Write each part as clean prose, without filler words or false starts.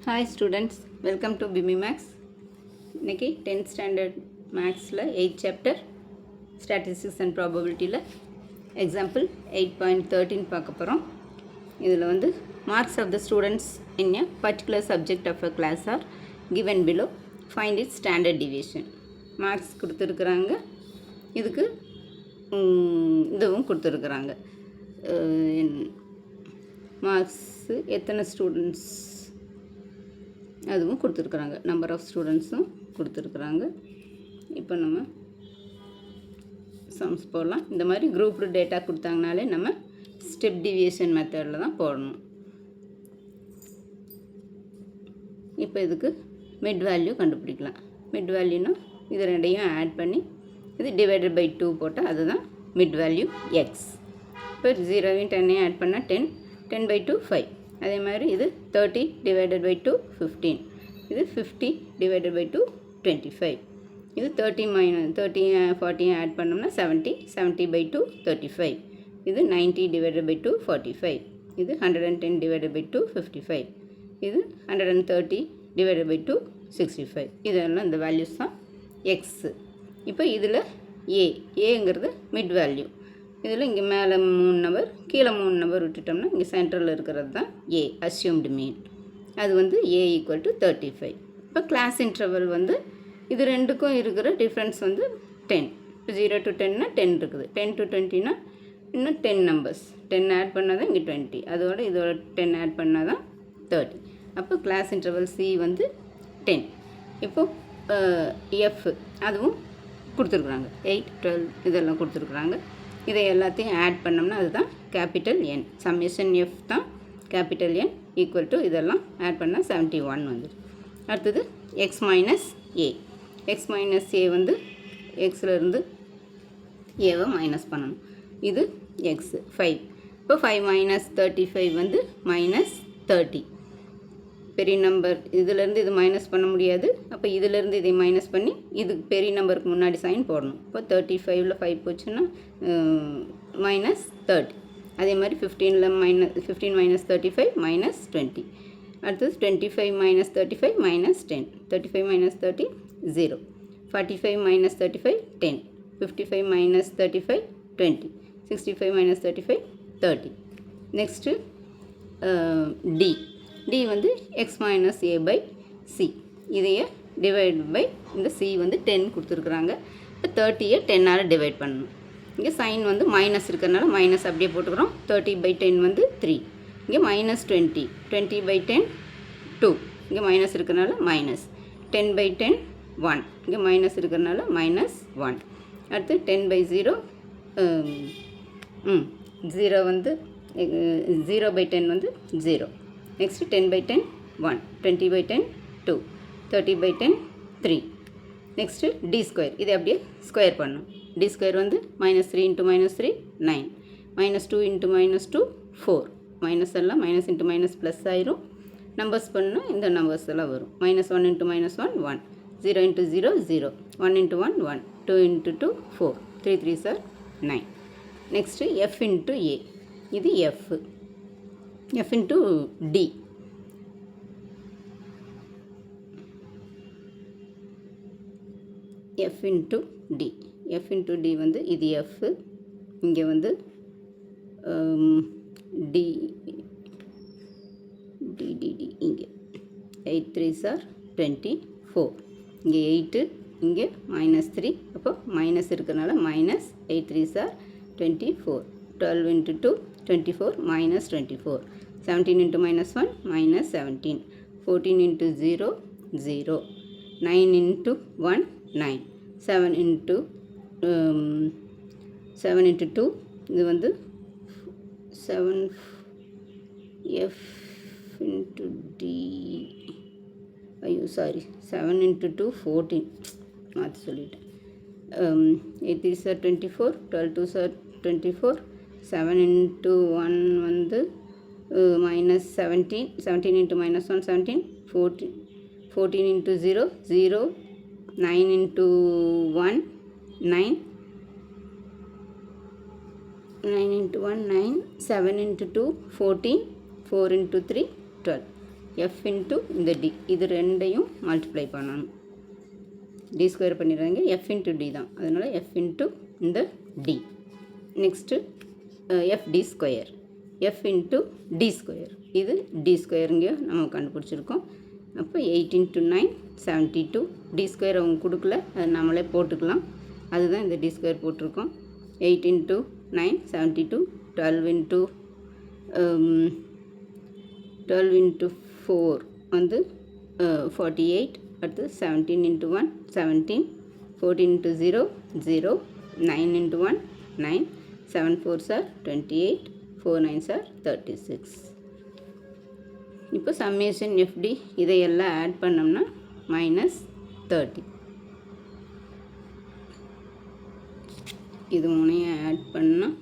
Hi students, welcome to BIMI Max. இன்னைக்கு 10th standard Maxல 8th chapter Statistics and Probabilityல example 8.13 பார்க்க போகிறோம். இதில் வந்து marks of the students in a particular subject of a class are given below. Find its standard deviation. Marks கொடுத்துருக்குறாங்க. இதுக்கு இதுவும் கொடுத்துருக்குறாங்க. Marks எத்தனை ஸ்டூடெண்ட்ஸ் அதுவும் கொடுத்துருக்குறாங்க, நம்பர் ஆஃப் ஸ்டூடெண்ட்ஸும் கொடுத்துருக்குறாங்க. இப்போ நம்ம சம்ஸ் போடலாம். இந்த மாதிரி குரூப்டு டேட்டா கொடுத்தாங்கனாலே நம்ம ஸ்டெப் டிவியேஷன் மெத்தடில் தான் போடணும். இப்போ இதுக்கு மிட் வேல்யூ கண்டுபிடிக்கலாம். மிட் வேல்யூனா இது ரெண்டையும் ஆட் பண்ணி இது டிவைடட் பை 2 போட்டால் அதுதான் மிட் வேல்யூ எக்ஸ். இப்போ 0வையும் 10ஐயும் ஆட் பண்ணால் 10, 10 by 2 5. அதே மாதிரி இது 30 divided by 2 15. இது 50 divided by 2 25. இது 30 40 ஆட் பண்ணோம்னா 70, 70 by 2 35. இது 90 divided by 2 45. இது 110 divided by 2 55. இது 130 divided by 2 65. இதெல்லாம் இந்த வேல்யூஸ் தான் எக்ஸ். இப்போ இதில் ஏங்கிறது மிட் வேல்யூ. இதில் இங்கே மேலே 3 நம்பர் கீழே 3 நம்பர் விட்டுட்டோம்னா இங்கே சென்ட்ரலில் இருக்கிறது தான் ஏ, அஸ்யூம்டு மீன். அது வந்து ஏ ஈக்குவல் டு 35. இப்போ கிளாஸ் இன்டர்வல் வந்து இது ரெண்டுக்கும் இருக்கிற டிஃப்ரென்ஸ் வந்து 10. இப்போ 0 to 10னா 10 இருக்குது, 10 to 20னா இன்னும் 10 நம்பர்ஸ், 10 ஆட் பண்ணால் தான் இங்கே 20, அதோட இதோட 10 ஆட் பண்ணால் தான் 30. அப்போ கிளாஸ் இன்டர்வல் சி வந்து 10. இப்போது எஃப் அதுவும் கொடுத்துருக்குறாங்க, 8, 12 இதெல்லாம் கொடுத்துருக்குறாங்க. இதை எல்லாத்தையும் ஆட் பண்ணோம்னா அதுதான் கேபிட்டல் என். சம்மேஷன் எஃப் தான் கேபிட்டல் என் ஈக்குவல் டு இதெல்லாம் ஆட் பண்ணால் 71 வந்துடும். அடுத்தது எக்ஸ் மைனஸ் ஏ. எக்ஸ் மைனஸ் ஏ வந்து எக்ஸில் ஏவை மைனஸ் பண்ணணும். இது எக்ஸு 5. இப்போ 5 மைனஸ் 35 வந்து மைனஸ் 30. பெரிய நம்பர் இதிலேருந்து இது மைனஸ் பண்ண முடியாது. அப்போ இதிலேருந்து இதை மைனஸ் பண்ணி இது பெரிய நம்பருக்கு முன்னாடி சைன் போடணும். இப்போ 35ல் 5 போச்சுன்னா மைனஸ் 30. அதே மாதிரி 15 மைனஸ் 35 மைனஸ் 20. அடுத்தது 25 minus 35 minus 10. 35 minus 30 0. 45 minus 35 10. 55 minus 35 20. 65 minus 35 30. Next D. D வந்து X minus A by C. இதையே டிவைட் பை இந்த சி வந்து 10 கொடுத்துருக்குறாங்க. இப்போ 30யை 10ஆல் டிவைட் பண்ணணும். இங்கே சைன் வந்து மைனஸ் இருக்கிறனால மைனஸ் அப்படியே போட்டுக்கிறோம். 30 by 10 வந்து 3. இங்கே மைனஸ் 20, 20 by 10 2. இங்கே மைனஸ் இருக்கிறனால மைனஸ் 10 by 10 1. இங்கே மைனஸ் இருக்கிறனால மைனஸ் 1. அடுத்து 10 by 0 0 வந்து 0 by 10 வந்து 0. Next 10 by 10 1, 20 by 10 2, 30 by 10 3. Next D square. இதை அப்படியே ஸ்கொயர் பண்ணணும். டி ஸ்கொயர் வந்து minus 3 into minus 3 9, minus 2 into minus 2 4. Minus எல்லாம் மைனஸ் இன்ட்டு மைனஸ் ப்ளஸ் ஆயிரும். நம்பர்ஸ் பண்ணால் இந்த நம்பர்ஸ் எல்லாம் வரும். Minus 1 into minus 1 1, 0 into 0 0, 1 into 1 1, 2 into 2 4, 3 3s are 9. Next F into A. இது F. F into D. F into D. F into D வந்து இது F. இங்கே வந்து டி டி டி டி இங்கே 8 3s are 24. இங்கே 8, இங்கே மைனஸ் 3. அப்போ மைனஸ் இருக்கிறனால minus 8 3s are 24. 12 into 2 24 minus 24. 17 into minus 1 minus 17. 14 into 0 0. 9 into 1 9. 7 into 7 into 2 இது வந்து 7 f into d. ஐயோ சாரி, 7 into 2 14 மாற்றி சொல்லிட்டேன். 8 3s are 24, 12 2s are 24. 7 into 1 வந்து minus 17, 17 into minus 1 17, 14 into 0 0, 9 into 1 9, 9 into 1 9, 7 into 2 14, 4 into 3 12. F into இந்த D, இது ரெண்டையும் multiply பண்ணணும். டி ஸ்கொயர் பண்ணிடுறாங்க, எஃப் இன்ட்டு டி தான், அதனால் எஃப் இன்ட்டு இந்த D. Next F D square, F into D square, இது டி ஸ்கொயருங்க நம்ம கண்டுபிடிச்சிருக்கோம். அப்போ 8 × 9 72. டி ஸ்கொயர் அவங்க கொடுக்கல, அது நம்மளே போட்டுக்கலாம், அதுதான் இந்த டி ஸ்கொயர் போட்டிருக்கோம். 8 × 9 72, 12 × 4 வந்து 48, அடுத்து 17 × 1 17, 14 × 0 0, 9 × 1 9, 7 4s are 28, 4 9s are 36. இப்போ சம்மேஷன் எஃப்டி இதையெல்லாம் ஆட் பண்ணோம்னா -30. இது மூணையும் ஆட் பண்ணால்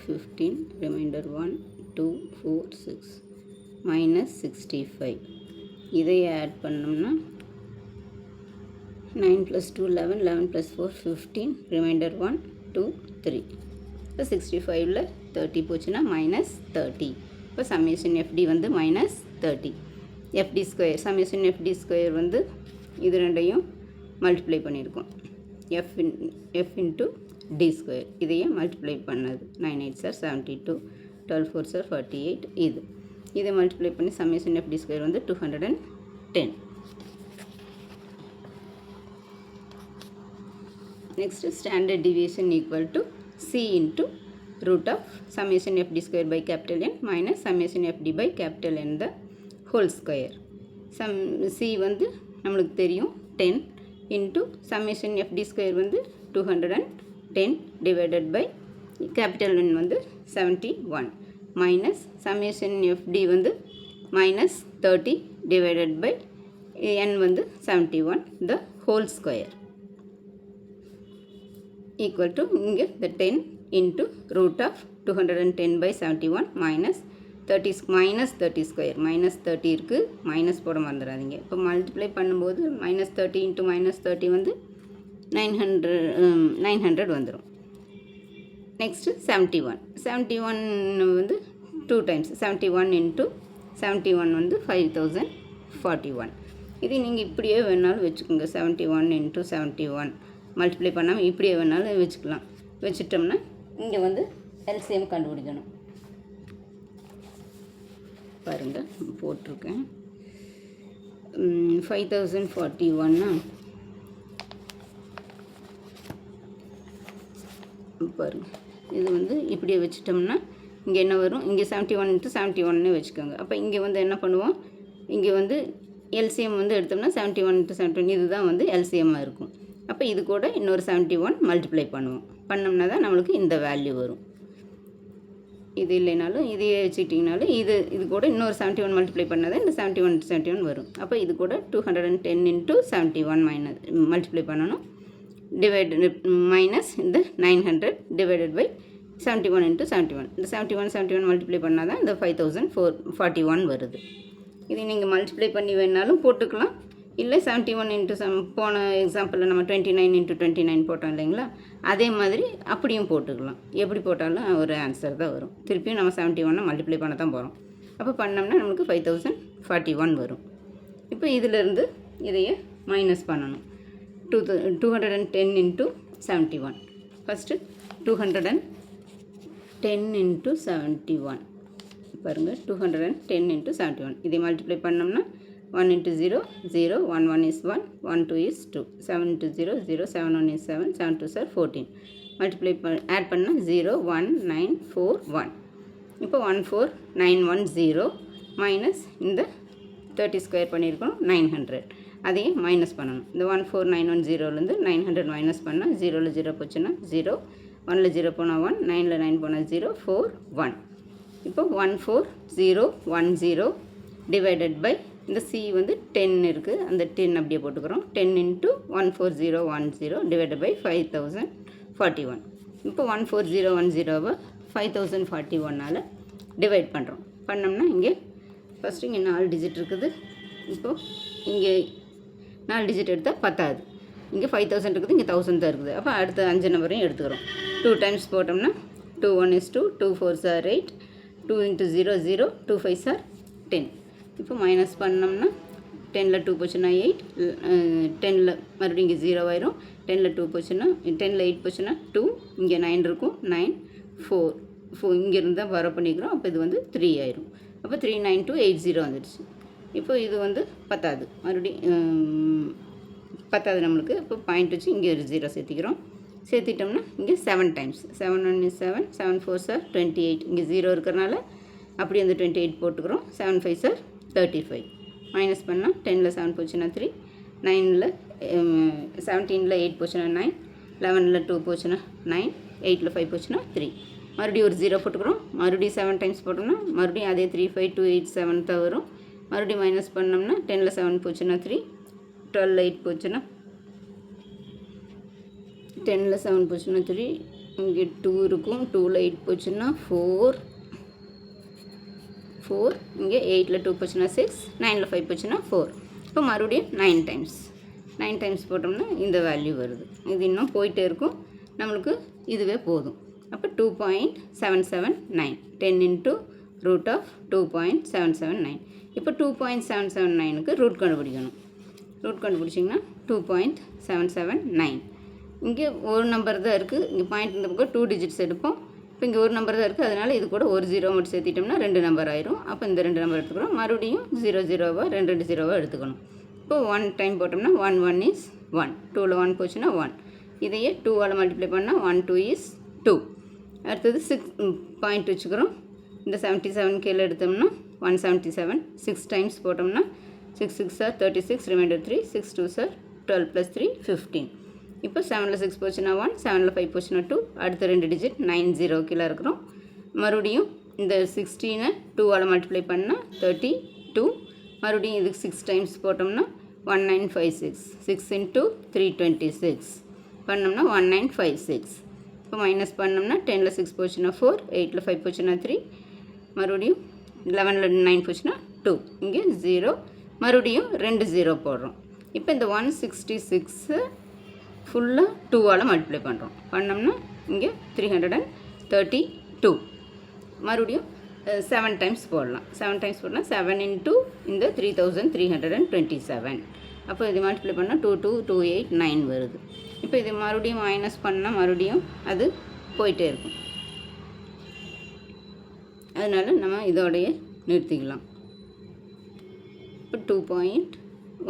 15, ரிமைண்டர் 1 2 4 6 -65. இதையை ஆட் பண்ணோம்னா 9 + 2 11, 11 + 4 15, ரிமைண்டர் 1 2 3. இப்போ 65ல் 30 போச்சுன்னா -30. இப்போ சம்மேஷன் எஃப்டி வந்து -30. FD square, summation FD square வந்து இது ரெண்டையும் மல்டிப்ளை பண்ணியிருக்கோம். எஃப் இன்ட்டு டி ஸ்கொயர், இதையே மல்டிப்ளை பண்ணது. 9 8s are 72, 12 4s are 48. இதை மல்டிப்ளை பண்ணி சம்மேஷன் எஃப்டி ஸ்கொயர் வந்து 210. Next standard deviation equal to C into root of summation fd square by capital N minus summation fd by capital N the whole square. C வந்து நம்மளுக்கு தெரியும் 10 into summation fd square வந்து 210 divided by capital N வந்து 71 minus summation fd வந்து minus 30 divided by N வந்து 71 the whole square equal to இங்கே the 10 into root of 210 by 71 minus 30 square minus 30 இருக்குது, minus போட மறந்துடாதீங்க. இப்போ மல்டிப்ளை பண்ணும்போது -30 into -30 வந்து 900 வந்துடும். நெக்ஸ்ட்டு 71 வந்து 2 times 71 into 71 வந்து 5041. இது நீங்கள் இப்படியே வேணாலும் வச்சுக்கோங்க. 71 into 71 மல்டிப்ளை பண்ணாமல் இப்படியே வேணாலும் வச்சுக்கலாம். வச்சுட்டோம்னா இங்கே வந்து எல்சிஎம் கண்டுபிடிக்கணும். பாருங்கள் போட்டிருக்கேன். 5041 பாருங்கள். இது வந்து இப்படியே வச்சுட்டோம்னா இங்கே என்ன வரும், இங்கே 71 into 71 வச்சுக்கோங்க. அப்போ இங்கே வந்து என்ன பண்ணுவோம், இங்கே வந்து எல்சிஎம் வந்து எடுத்தோம்னா 71 into 71 இதுதான் வந்து எல்சிஎம்மாக இருக்கும். அப்போ இது கூட இன்னொரு 71 மல்டிப்ளை பண்ணுவோம். பண்ணோம்னா தான் நம்மளுக்கு இந்த வேல்யூ வரும். இது இல்லைனாலும் இதையே வச்சுக்கிட்டிங்கனாலும் இது கூட இன்னொரு 71 மல்டிப்ளை பண்ணால் தான் இந்த 71 into 71 வரும். அப்போ இது கூட 210 into 71 மல்டிப்ளை பண்ணணும். டிவைட் மைனஸ் இந்த 900 டிவைடட் பை 71 into 71. இந்த 71 மல்டிப்ளை பண்ணால் தான் இந்த 5041 வருது. இது நீங்கள் மல்டிப்ளை பண்ணி வேணாலும் போட்டுக்கலாம். இல்லை 71 into போன எக்ஸாம்பிளில் நம்ம 29 into 29 போட்டோம் இல்லைங்களா, அதே மாதிரி அப்படியும் போட்டுக்கலாம். எப்படி போட்டாலும் ஒரு ஆன்சர் தான் வரும். திருப்பியும் நம்ம 71 மல்டிப்ளை பண்ண தான் போகிறோம். அப்போ பண்ணோம்னா நமக்கு 5041 வரும். இப்போ இதிலேருந்து இதையே மைனஸ் பண்ணணும். 210 into 71. ஃபஸ்ட்டு 210 into 71 பாருங்கள். 210 into 71 இதை மல்டிப்ளை பண்ணோம்னா 1 into 0 0, 1 1 is 1, 1 2 is 2, 7 into 0 0, 7 1 is 7, 7 2 are 14. Multiply add பண்ணால் 0 1 9 4 1. இப்போ 14910 மைனஸ் இந்த 30 ஸ்கொயர் பண்ணியிருக்கணும் 900, அதையும் மைனஸ் பண்ணணும். இந்த 14910லேருந்து 900 மைனஸ் பண்ணால் 0ல் 0 போச்சுன்னா 0, 1ல் 0 போனால் 1, 9ல் 9 போனால் 0, 4 1. இப்போ 14010 டிவைடட் பை இந்த C வந்து 10 இருக்குது, அந்த 10 அப்படியே போட்டுக்கிறோம். 10 into 14010 டிவைடட் பை 5041. இப்போ 14010வை 5041ஆல் டிவைட் பண்ணுறோம். பண்ணோம்னா இங்கே ஃபஸ்ட்டு இங்கே 4 டிஜிட் இருக்குது. இப்போது இங்கே 4 டிஜிட் எடுத்தால் பத்தாது. இங்கே 5000 இருக்குது, இங்கே 1000 தான் இருக்குது. அப்போ அடுத்த 5 நம்பரையும் எடுத்துக்கிறோம். 2 times போட்டோம்னா 2 1 is 2, 2 4s are 8, 2 into 0 0, 2 5s are 10. இப்போ மைனஸ் பண்ணோம்னா 10ல் 2 போச்சுன்னா 8, 10ல் மறுபடியும் இங்கே 0 ஆயிரும். 10ல் 2 போச்சுன்னா 10ல் 8 போச்சுன்னா 2, இங்கே 9 இருக்கும், 9 4 இங்கேருந்து தான் வர பண்ணிக்கிறோம். அப்போ இது வந்து 3 ஆயிரும். அப்போ 39280 வந்துடுச்சு. இப்போ இது வந்து பத்தாது, மறுபடியும் பத்தாது நம்மளுக்கு. இப்போ பாயிண்ட் வச்சு இங்கே ஒரு 0 சேர்த்திக்கிறோம். சேர்த்திட்டோம்னா இங்கே 7 டைம்ஸ், 7 1 is 7, 7 4 are 28, இங்கே 0 இருக்கிறனால அப்படி அந்த 28 போட்டுக்கிறோம். 7 5 are 35. மைனஸ் பண்ணால் 10ல் 7 போச்சுன்னா 3, 9ல் 17ல் 8 போச்சுன்னா 9, 11ல் 2 போச்சுன்னா 9, 8ல் 5 போச்சுன்னா 3. மறுபடியும் ஒரு 0 போட்டுக்கிறோம். மறுபடியும் 7 டைம்ஸ் போட்டோம்னா மறுபடியும் அதே 3 5 2 8 7 தான் வரும். மறுபடியும் மைனஸ் பண்ணோம்னா 10ல் 7 போச்சுன்னா 3, 12ல் 8 போச்சுன்னா 10ல் 7 போச்சுன்னா 3, இங்கே 2 இருக்கும், 2ல் 8 போச்சுன்னா 4, இங்கே 8ல் 2 போச்சுன்னா 6, 9ல் 5 போச்சுன்னா 4. இப்போ மறுபடியும் 9 டைம்ஸ் போட்டோம்னா இந்த வேல்யூ வருது. இது இன்னும் போயிட்டே இருக்கும், நம்மளுக்கு இதுவே போதும். அப்போ 2.779, 10 into root of 2.779. இப்போ 2.779க்கு ரூட் கண்டுபிடிக்கணும். ரூட் கண்டுபிடிச்சிங்கன்னா 2.779. இங்கே ஒரு நம்பர் தான் இருக்குது, இங்கே பாயிண்ட் இந்த பக்கம் 2 டிஜிட்ஸ் எடுப்போம். இப்போ இங்கே ஒரு நம்பர் தான் இருக்குது, அதனால் இது கூட ஒரு 0 மட்டும் சேர்த்திட்டோம்னா 2 நம்பர் ஆயிரும். அப்போ இந்த 2 நம்பர் எடுத்துக்கிறோம். மறுபடியும் 0 0வா 2 2 0வா எடுத்துக்கணும். இப்போ 1 டைம் போட்டோம்னா 1 1 is 1, 2ல் 1 போச்சுன்னா 1. இதையே 2ஆல் மல்டிப்ளை பண்ணால் 1 2 is 2. அடுத்தது 6 பாயிண்ட் வச்சுக்கிறோம். இந்த 77 கீழே எடுத்தோம்னா 177, 6 டைம்ஸ் போட்டோம்னா 6 6 are 36, ரிமைண்டர் 3, 6 2 are 12 + 3 15. இப்போ 7ல் 6 போச்சுன்னா 1, 7ல் 5 போச்சுன்னா 2, அடுத்த 2 டிஜிட் 9 0 கீழே இருக்கிறோம். மறுபடியும் இந்த 16 2ஆல் மல்டிப்ளை பண்ணால் 32, மறுபடியும் இதுக்கு 6 டைம்ஸ் போட்டோம்னா 1956, 6 into 326 பண்ணோம்னா 1956. இப்போ மைனஸ் பண்ணோம்னா 10ல் 6 போச்சுன்னா 4, 8ல் 5 போச்சுன்னா 3, மறுபடியும் 11ல் 9 போச்சுன்னா 2, இங்கே 0, மறுபடியும் 2 0 போடுறோம். இப்போ இந்த 166 ஃபுல்லாக 2ஆல் மல்டிப்ளை பண்ணுறோம். பண்ணோம்னா இங்கே 332. மறுபடியும் 7 டைம்ஸ் போடலாம். 7 டைம்ஸ் போடலாம். 7 into இந்த 3327. அப்போ இது மல்டிப்ளை பண்ணால் 2 2 2 8 9 வருது. இப்போ இது மறுபடியும் மைனஸ் பண்ணால் மறுபடியும் அது போயிட்டே இருக்கும். அதனால் நம்ம இதோடைய நிறுத்திக்கலாம். இப்போ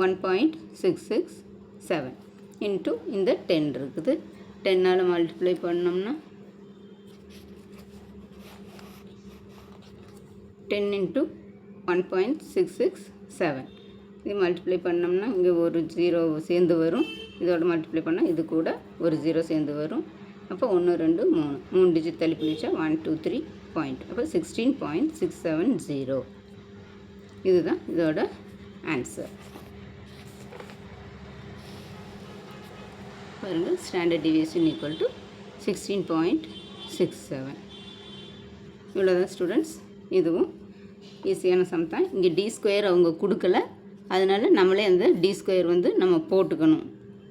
1.667 இன்ட்டு இந்த 10 இருக்குது. 10ஆல் மல்டிப்ளை பண்ணோம்னா 10 into 1.667. இது மல்டிப்ளை பண்ணோம்னா இங்கே ஒரு 0 சேர்ந்து வரும். இதோட மல்டிப்ளை பண்ணால் இது கூட ஒரு 0 சேர்ந்து வரும். அப்போ 1 2 3 டிஜிட் தள்ளி பிடிச்சா 1 2 3 பாயிண்ட். அப்போ 16.670. இதுதான் இதோட ஆன்சர். பாருங்கள், ஸ்டாண்டர்ட் டிவியேஷன் ஈக்குவல் டு 16.67. இவ்வளோதான் ஸ்டூடெண்ட்ஸ். இதுவும் ஈஸியான சம் தான். இங்கே d² அவங்க கொடுக்கல, அதனால் நம்மளே அந்த d² வந்து நம்ம போட்டுக்கணும்.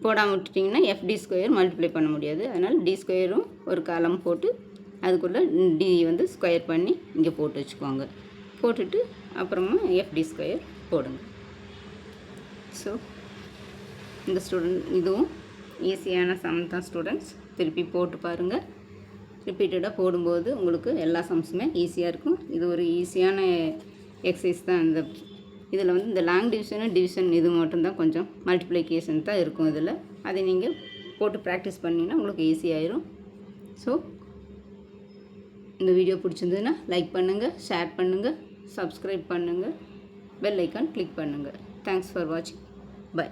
போடாமல் விட்டுட்டிங்கன்னா fd² மல்டிப்ளை பண்ண முடியாது. அதனால் d² ஒரு காலம் போட்டு அதுக்குள்ளே d வந்து ஸ்கொயர் பண்ணி இங்கே போட்டு வச்சுக்கோங்க. போட்டுட்டு அப்புறமா fd² போடுங்க. ஸோ இந்த இதுவும் ஈஸியான சம் தான் ஸ்டூடெண்ட்ஸ். திருப்பி போட்டு பாருங்கள். ரிப்பீட்டடாக போடும்போது உங்களுக்கு எல்லா சம்ஸுமே ஈஸியாக இருக்கும். இது ஒரு ஈஸியான எக்ஸசைஸ் தான். இதில் வந்து இந்த லாங் டிவிஷன் இது மட்டும்தான் கொஞ்சம் மல்டிப்ளிகேஷன் தான் இருக்கும் இதில். அதை நீங்கள் போட்டு ப்ராக்டிஸ் பண்ணிங்கன்னா உங்களுக்கு ஈஸியாகிடும். ஸோ இந்த வீடியோ பிடிச்சிருந்ததுன்னா லைக் பண்ணுங்கள், ஷேர் பண்ணுங்கள், சப்ஸ்கிரைப் பண்ணுங்கள், பெல் ஐக்கான் கிளிக் பண்ணுங்கள். தேங்க்ஸ் ஃபார் வாட்சிங். பை.